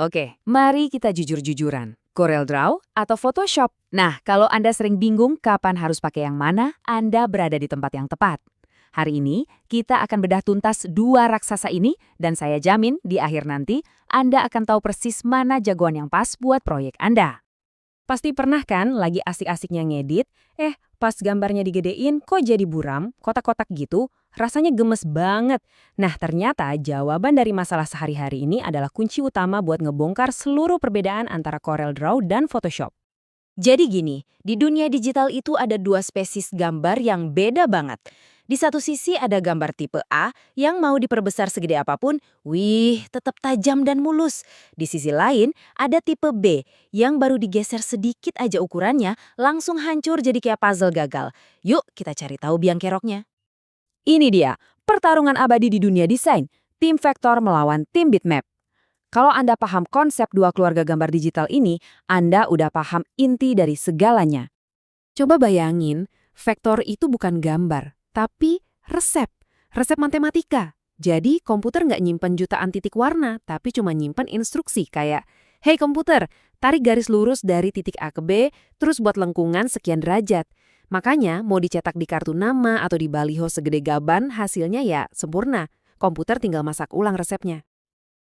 Oke, mari kita jujur-jujuran. CorelDRAW atau Photoshop? Nah, kalau Anda sering bingung kapan harus pakai yang mana, Anda berada di tempat yang tepat. Hari ini, kita akan bedah tuntas dua raksasa ini, dan saya jamin di akhir nanti, Anda akan tahu persis mana jagoan yang pas buat proyek Anda. Pasti pernah kan lagi asik-asiknya ngedit, pas gambarnya digedein kok jadi buram, kotak-kotak gitu, rasanya gemes banget. Nah ternyata jawaban dari masalah sehari-hari ini adalah kunci utama buat ngebongkar seluruh perbedaan antara CorelDRAW dan Photoshop. Jadi gini, di dunia digital itu ada dua spesies gambar yang beda banget. Di satu sisi ada gambar tipe A yang mau diperbesar segede apapun, tetap tajam dan mulus. Di sisi lain, ada tipe B yang baru digeser sedikit aja ukurannya, langsung hancur jadi kayak puzzle gagal. Yuk kita cari tahu biang keroknya. Ini dia, pertarungan abadi di dunia desain, tim Vektor melawan tim Bitmap. Kalau Anda paham konsep dua keluarga gambar digital ini, Anda udah paham inti dari segalanya. Coba bayangin, vektor itu bukan gambar, tapi resep. Resep matematika. Jadi komputer nggak nyimpen jutaan titik warna, tapi cuma nyimpen instruksi kayak, "Hey komputer, tarik garis lurus dari titik A ke B, terus buat lengkungan sekian derajat." Makanya mau dicetak di kartu nama atau di baliho segede gaban, hasilnya ya sempurna. Komputer tinggal masak ulang resepnya.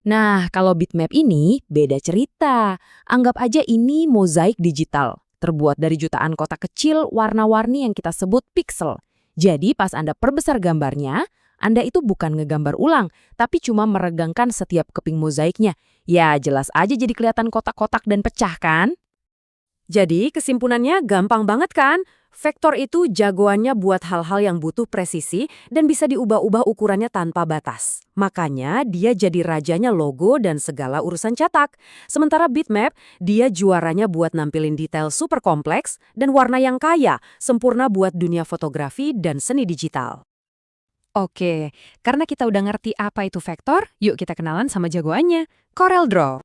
Nah, kalau bitmap ini beda cerita. Anggap aja ini mozaik digital, terbuat dari jutaan kotak kecil warna-warni yang kita sebut piksel. Jadi pas Anda perbesar gambarnya, Anda itu bukan ngegambar ulang, tapi cuma meregangkan setiap keping mozaiknya. Ya, jelas aja jadi kelihatan kotak-kotak dan pecah kan? Jadi kesimpulannya gampang banget kan? Vektor itu jagoannya buat hal-hal yang butuh presisi dan bisa diubah-ubah ukurannya tanpa batas. Makanya dia jadi rajanya logo dan segala urusan cetak. Sementara bitmap, dia juaranya buat nampilin detail super kompleks dan warna yang kaya, sempurna buat dunia fotografi dan seni digital. Oke, karena kita udah ngerti apa itu vektor, yuk kita kenalan sama jagoannya, CorelDRAW.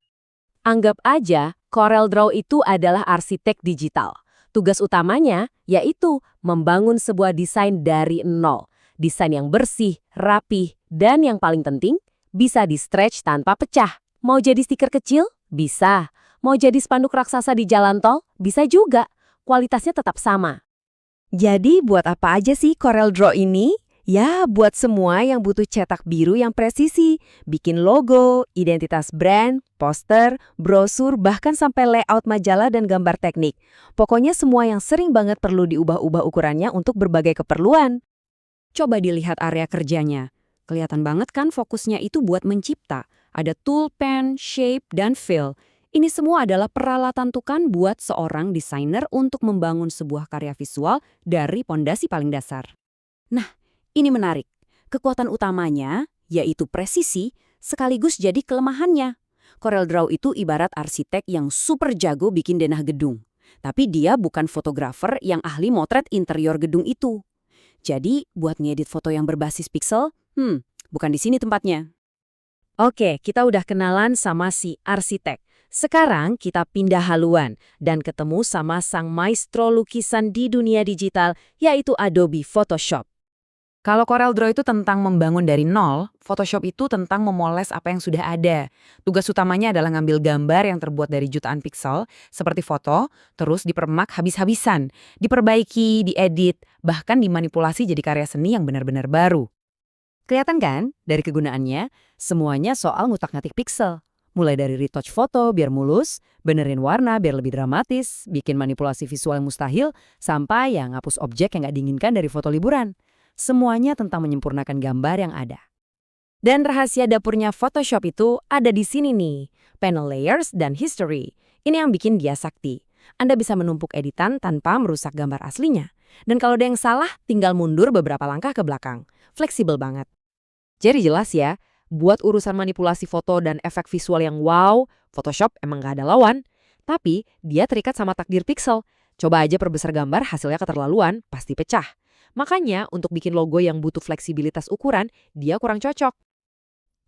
Anggap aja CorelDRAW itu adalah arsitek digital. Tugas utamanya yaitu membangun sebuah desain dari nol. Desain yang bersih, rapih, dan yang paling penting, bisa di-stretch tanpa pecah. Mau jadi stiker kecil? Bisa. Mau jadi spanduk raksasa di jalan tol? Bisa juga. Kualitasnya tetap sama. Jadi buat apa aja sih CorelDRAW ini? Ya, buat semua yang butuh cetak biru yang presisi, bikin logo, identitas brand, poster, brosur, bahkan sampai layout majalah dan gambar teknik. Pokoknya semua yang sering banget perlu diubah-ubah ukurannya untuk berbagai keperluan. Coba dilihat area kerjanya. Kelihatan banget kan fokusnya itu buat mencipta. Ada tool pen, shape, dan fill. Ini semua adalah peralatan tukan buat seorang desainer untuk membangun sebuah karya visual dari pondasi paling dasar. Nah, ini menarik. Kekuatan utamanya, yaitu presisi, sekaligus jadi kelemahannya. CorelDRAW itu ibarat arsitek yang super jago bikin denah gedung. Tapi dia bukan fotografer yang ahli motret interior gedung itu. Jadi, buat ngedit foto yang berbasis piksel, bukan di sini tempatnya. Oke, kita udah kenalan sama si arsitek. Sekarang kita pindah haluan dan ketemu sama sang maestro lukisan di dunia digital, yaitu Adobe Photoshop. Kalau CorelDRAW itu tentang membangun dari nol, Photoshop itu tentang memoles apa yang sudah ada. Tugas utamanya adalah ngambil gambar yang terbuat dari jutaan piksel, seperti foto, terus dipermak habis-habisan, diperbaiki, diedit, bahkan dimanipulasi jadi karya seni yang benar-benar baru. Kelihatan kan? Dari kegunaannya, semuanya soal ngutak-ngatik piksel. Mulai dari retouch foto biar mulus, benerin warna biar lebih dramatis, bikin manipulasi visual yang mustahil, sampai yang ngapus objek yang nggak diinginkan dari foto liburan. Semuanya tentang menyempurnakan gambar yang ada. Dan rahasia dapurnya Photoshop itu ada di sini nih, panel layers dan history. Ini yang bikin dia sakti. Anda bisa menumpuk editan tanpa merusak gambar aslinya. Dan kalau ada yang salah, tinggal mundur beberapa langkah ke belakang. Fleksibel banget. Jadi jelas ya, buat urusan manipulasi foto dan efek visual yang wow, Photoshop emang gak ada lawan. Tapi dia terikat sama takdir piksel. Coba aja perbesar gambar hasilnya keterlaluan, pasti pecah. Makanya untuk bikin logo yang butuh fleksibilitas ukuran, dia kurang cocok.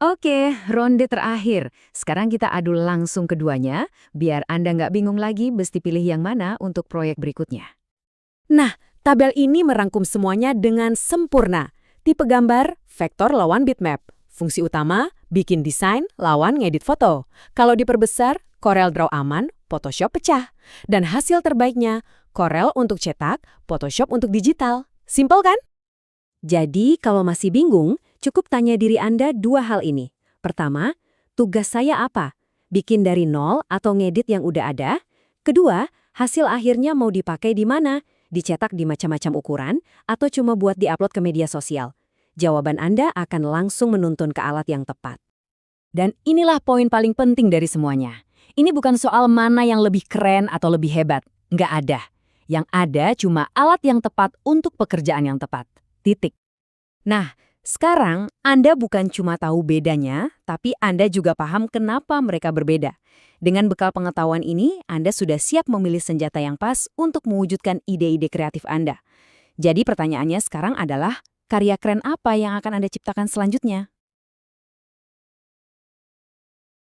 Oke, ronde terakhir. Sekarang kita adu langsung keduanya, biar Anda nggak bingung lagi mesti pilih yang mana untuk proyek berikutnya. Nah, tabel ini merangkum semuanya dengan sempurna. Tipe gambar, vektor lawan bitmap. Fungsi utama, Bikin desain lawan ngedit foto. Kalau diperbesar, Corel Draw aman, Photoshop pecah. Dan hasil terbaiknya, Corel untuk cetak, Photoshop untuk digital. Simpel kan? Jadi, kalau masih bingung, cukup tanya diri Anda dua hal ini. Pertama, tugas saya apa? Bikin dari nol atau ngedit yang udah ada? Kedua, hasil akhirnya mau dipakai di mana? Dicetak di macam-macam ukuran atau cuma buat diupload ke media sosial? Jawaban Anda akan langsung menuntun ke alat yang tepat. Dan inilah poin paling penting dari semuanya. Ini bukan soal mana yang lebih keren atau lebih hebat. Nggak ada. Yang ada cuma alat yang tepat untuk pekerjaan yang tepat. Titik. Nah, sekarang Anda bukan cuma tahu bedanya, tapi Anda juga paham kenapa mereka berbeda. Dengan bekal pengetahuan ini, Anda sudah siap memilih senjata yang pas untuk mewujudkan ide-ide kreatif Anda. Jadi pertanyaannya sekarang adalah, karya keren apa yang akan Anda ciptakan selanjutnya?